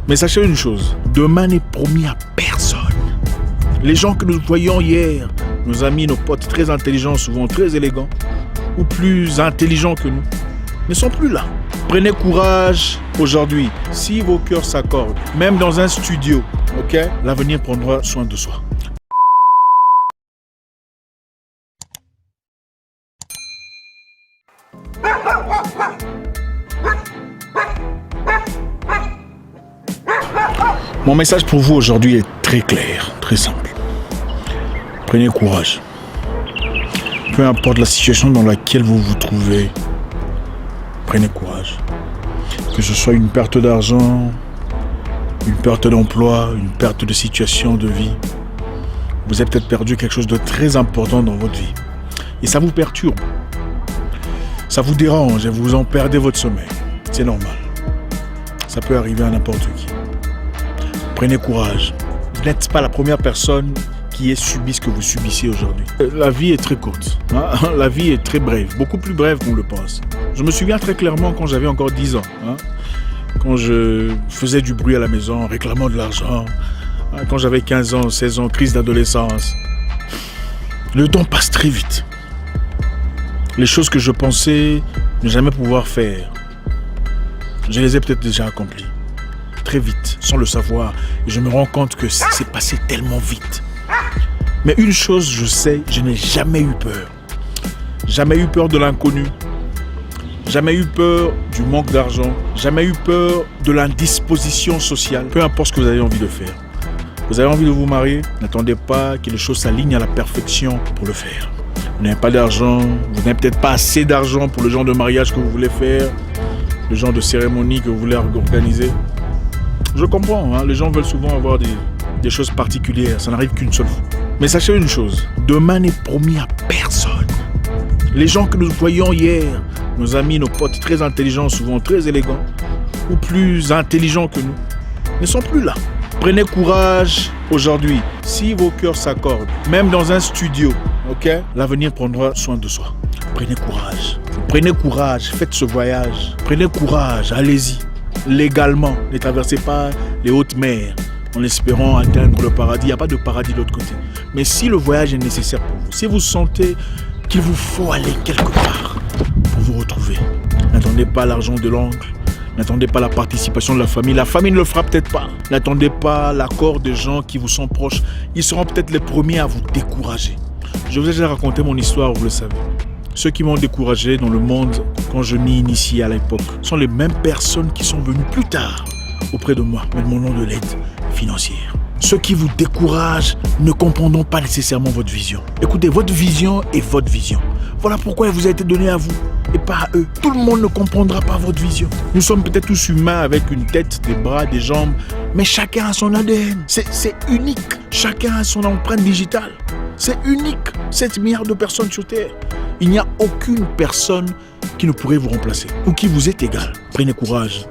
Mais sachez une chose, demain n'est promis à personne. Les gens que nous voyions hier, nos amis, nos potes très intelligents, souvent très élégants, ou plus intelligents que nous, ne sont plus là. Prenez courage aujourd'hui. Si vos cœurs s'accordent, même dans un studio, ok, l'avenir prendra soin de soi. Mon message pour vous aujourd'hui est très clair, très simple. Prenez courage. Peu importe la situation dans laquelle vous vous trouvez, prenez courage. Que ce soit une perte d'argent, une perte d'emploi, une perte de situation de vie, vous avez peut-être perdu quelque chose de très important dans votre vie. Et ça vous perturbe. Ça vous dérange et vous en perdez votre sommeil. C'est normal. Ça peut arriver à n'importe qui. Prenez courage. Vous n'êtes pas la première personne qui ait subi ce que vous subissez aujourd'hui. La vie est très courte. Hein? La vie est très brève. Beaucoup plus brève qu'on le pense. Je me souviens très clairement quand j'avais encore 10 ans. Hein? Quand je faisais du bruit à la maison, réclamant de l'argent. Hein? Quand j'avais 15 ans, 16 ans, crise d'adolescence. Le temps passe très vite. Les choses que je pensais ne jamais pouvoir faire, je les ai peut-être déjà accomplies. Très vite, sans le savoir. Et je me rends compte que c'est passé tellement vite. Mais une chose, je sais, je n'ai jamais eu peur. Jamais eu peur de l'inconnu. Jamais eu peur du manque d'argent. Jamais eu peur de l'indisposition sociale. Peu importe ce que vous avez envie de faire. Vous avez envie de vous marier, n'attendez pas que les choses s'alignent à la perfection pour le faire. Vous n'avez pas d'argent, vous n'avez peut-être pas assez d'argent pour le genre de mariage que vous voulez faire, le genre de cérémonie que vous voulez organiser. Je comprends, hein, les gens veulent souvent avoir des choses particulières, ça n'arrive qu'une seule fois. Mais sachez une chose, demain n'est promis à personne. Les gens que nous voyions hier, nos amis, nos potes très intelligents, souvent très élégants, ou plus intelligents que nous, ne sont plus là. Prenez courage aujourd'hui. Si vos cœurs s'accordent, même dans un studio, ok, l'avenir prendra soin de soi. Prenez courage. Prenez courage, faites ce voyage. Prenez courage, allez-y. Légalement, ne traversez pas les hautes mers en espérant atteindre le paradis. Il n'y a pas de paradis de l'autre côté. Mais si le voyage est nécessaire pour vous, si vous sentez qu'il vous faut aller quelque part pour vous retrouver, n'attendez pas l'argent de l'oncle, n'attendez pas la participation de la famille. La famille ne le fera peut-être pas. N'attendez pas l'accord des gens qui vous sont proches. Ils seront peut-être les premiers à vous décourager. Je vous ai déjà raconté mon histoire, vous le savez. Ceux qui m'ont découragé dans le monde quand je m'y initiais à l'époque sont les mêmes personnes qui sont venues plus tard auprès de moi, me demandant de l'aide financière. Ceux qui vous découragent ne comprendront pas nécessairement votre vision. Écoutez, votre vision est votre vision. Voilà pourquoi elle vous a été donnée à vous et pas à eux. Tout le monde ne comprendra pas votre vision. Nous sommes peut-être tous humains avec une tête, des bras, des jambes, mais chacun a son ADN. C'est unique. Chacun a son empreinte digitale. C'est unique. 7 milliards de personnes sur Terre. Il n'y a aucune personne qui ne pourrait vous remplacer ou qui vous est égale. Prenez courage.